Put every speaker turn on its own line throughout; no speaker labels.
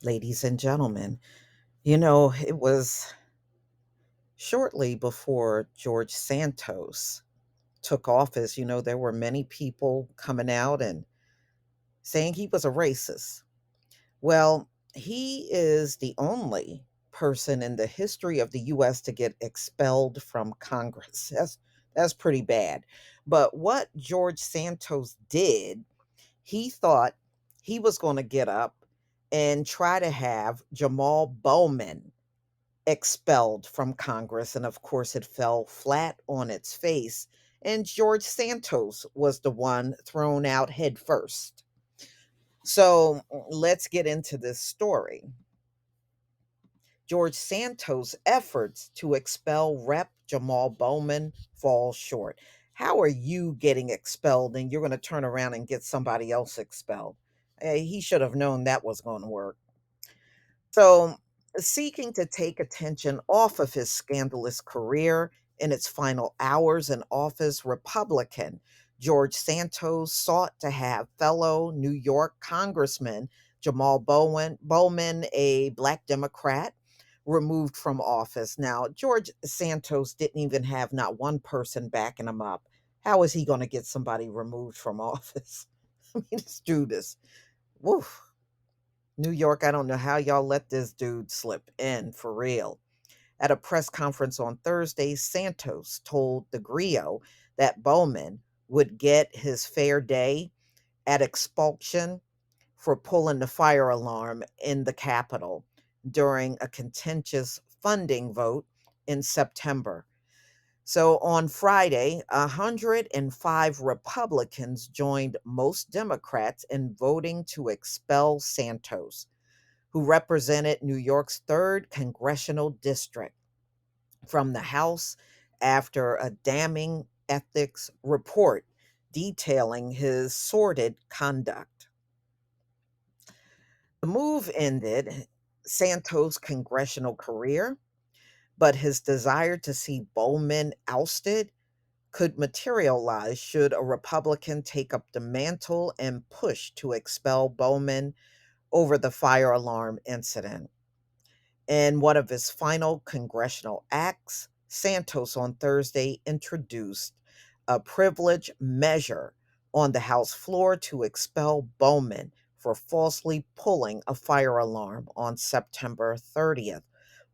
ladies and gentlemen. It was shortly before George Santos took office. There were many people coming out and saying he was a racist. Well, he is the only person in the history of the US to get expelled from Congress. That's pretty bad. But what George Santos did, he thought he was going to get up and try to have Jamaal Bowman expelled from Congress. And of course, it fell flat on its face. And George Santos was the one thrown out head first. So let's get into this story. George Santos' efforts to expel Rep. Jamaal Bowman fall short. How are you getting expelled and you're going to turn around and get somebody else expelled? He should have known that was going to work. So, seeking to take attention off of his scandalous career in its final hours in office, Republican George Santos sought to have fellow New York Congressman Bowman, a black Democrat, removed from office. Now, George Santos didn't even have not one person backing him up. How is he going to get somebody removed from office? I mean, this dude is, woof. New York, I don't know how y'all let this dude slip in for real. At a press conference on Thursday, Santos told the Grio that Bowman would get his fair day at expulsion for pulling the fire alarm in the Capitol during a contentious funding vote in September. So on Friday, 105 Republicans joined most Democrats in voting to expel Santos, who represented New York's 3rd congressional district, from the House after a damning ethics report detailing his sordid conduct. The move ended Santos' congressional career, but his desire to see Bowman ousted could materialize should a Republican take up the mantle and push to expel Bowman over the fire alarm incident. In one of his final congressional acts, Santos on Thursday introduced a privilege measure on the House floor to expel Bowman for falsely pulling a fire alarm on September 30th,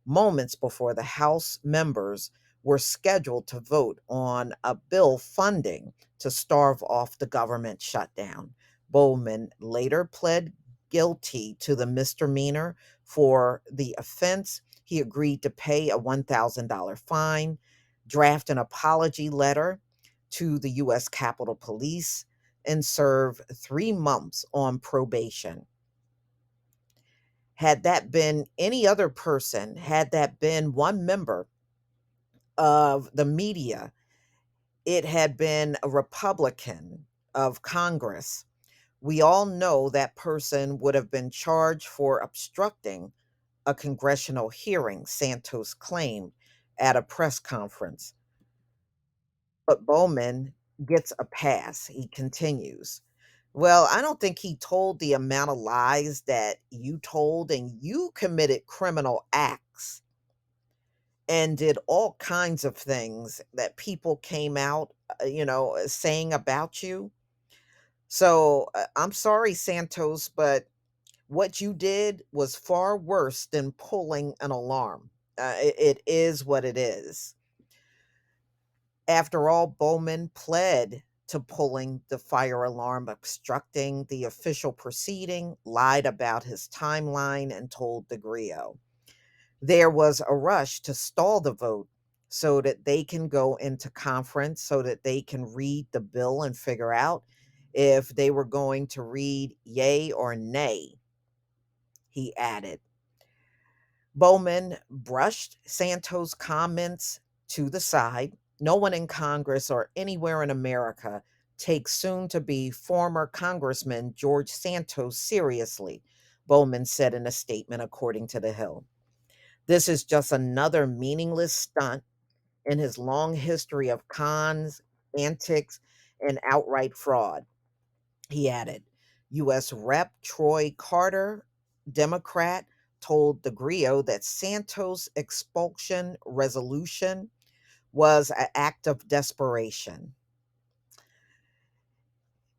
moments before the House members were scheduled to vote on a bill funding to starve off the government shutdown. Bowman later pled guilty to the misdemeanor. For the offense, he agreed to pay a $1,000 fine, draft an apology letter to the U.S. Capitol Police, and serve 3 months on probation. Had that been any other person, had that been one member of the media, it had been a Republican of Congress, we all know that person would have been charged for obstructing a congressional hearing, Santos claimed at a press conference. But Bowman gets a pass. He continues. Well, I don't think he told the amount of lies that you told, and you committed criminal acts and did all kinds of things that people came out, saying about you. So I'm sorry, Santos, but what you did was far worse than pulling an alarm. It is what it is. After all, Bowman pled to pulling the fire alarm, obstructing the official proceeding, lied about his timeline, and told the Grio. There was a rush to stall the vote so that they can go into conference, so that they can read the bill and figure out if they were going to read yay or nay, he added. Bowman brushed Santos' comments to the side. No one in Congress or anywhere in America takes soon to be former Congressman George Santos seriously, Bowman said in a statement, according to The Hill. This is just another meaningless stunt in his long history of cons, antics, and outright fraud, he added. U.S. Rep. Troy Carter Democrat, told the Grio that Santos' expulsion resolution was an act of desperation.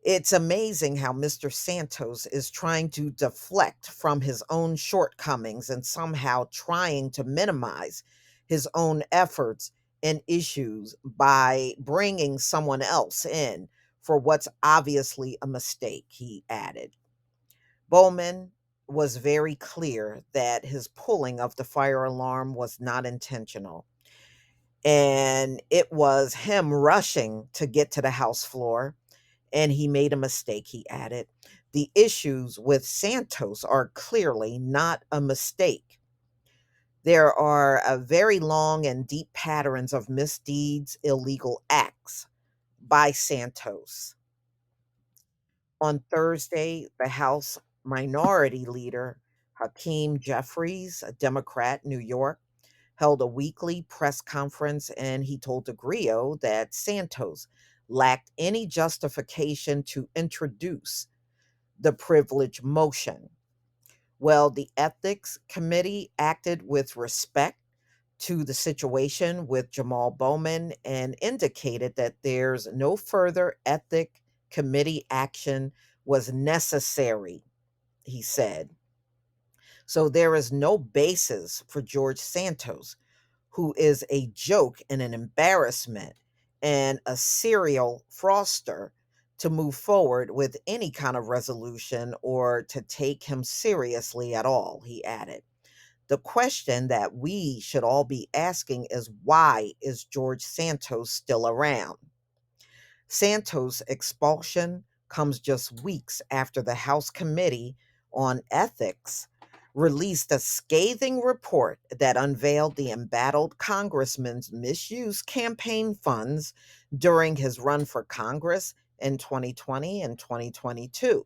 It's amazing how Mr. Santos is trying to deflect from his own shortcomings and somehow trying to minimize his own efforts and issues by bringing someone else in for what's obviously a mistake, he added. Bowman was very clear that his pulling of the fire alarm was not intentional. And it was him rushing to get to the house floor, and he made a mistake, he added. The issues with Santos are clearly not a mistake. There are a very long and deep patterns of misdeeds, illegal acts by Santos. On Thursday, the House Minority Leader Hakeem Jeffries, a Democrat, New York, held a weekly press conference and he told DeGrio that Santos lacked any justification to introduce the privilege motion. Well, the Ethics Committee acted with respect to the situation with Jamaal Bowman and indicated that there's no further ethic committee action was necessary, he said. So there is no basis for George Santos, who is a joke and an embarrassment and a serial fraudster, to move forward with any kind of resolution or to take him seriously at all, he added. The question that we should all be asking is, why is George Santos still around? Santos' expulsion comes just weeks after the House Committee on Ethics released a scathing report that unveiled the embattled congressman's misused campaign funds during his run for Congress in 2020 and 2022.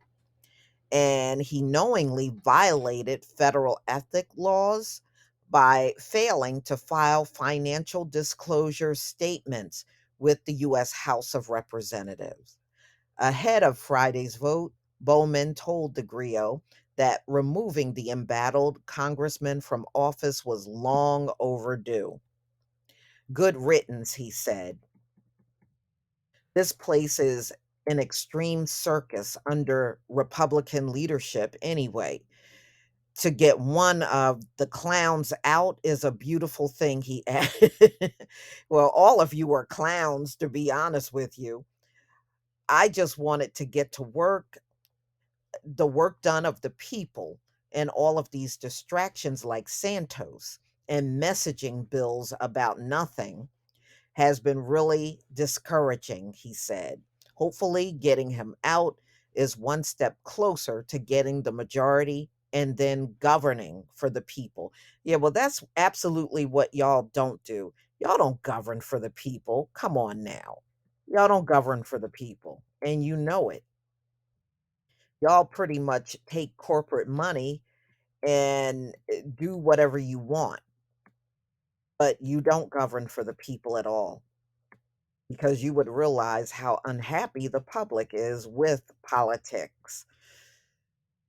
And he knowingly violated federal ethic laws by failing to file financial disclosure statements with the U.S. House of Representatives. Ahead of Friday's vote, Bowman told the Grio that removing the embattled congressman from office was long overdue. Good riddance, he said. This place is an extreme circus under Republican leadership anyway. To get one of the clowns out is a beautiful thing, he added. Well, all of you are clowns, to be honest with you. I just wanted to get to work, the work done of the people, and all of these distractions like Santos and messaging bills about nothing has been really discouraging, he said. Hopefully, getting him out is one step closer to getting the majority and then governing for the people. Yeah, well, that's absolutely what y'all don't do. Y'all don't govern for the people. Come on now. Y'all don't govern for the people, and you know it. Y'all pretty much take corporate money and do whatever you want, but you don't govern for the people at all, because you would realize how unhappy the public is with politics.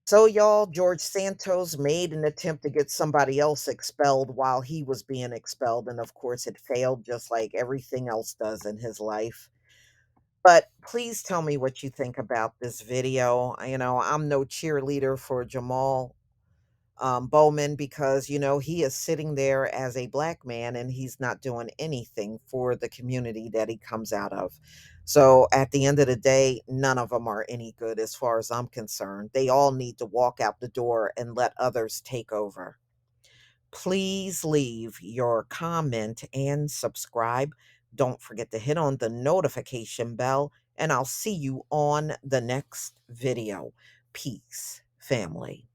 So, y'all, George Santos made an attempt to get somebody else expelled while he was being expelled. And of course, it failed just like everything else does in his life. But please tell me what you think about this video. I'm no cheerleader for Jamal Bowman, because he is sitting there as a black man and he's not doing anything for the community that he comes out of. So at the end of the day, none of them are any good as far as I'm concerned. They all need to walk out the door and let others take over. Please leave your comment and subscribe. Don't forget to hit on the notification bell, and I'll see you on the next video. Peace, family.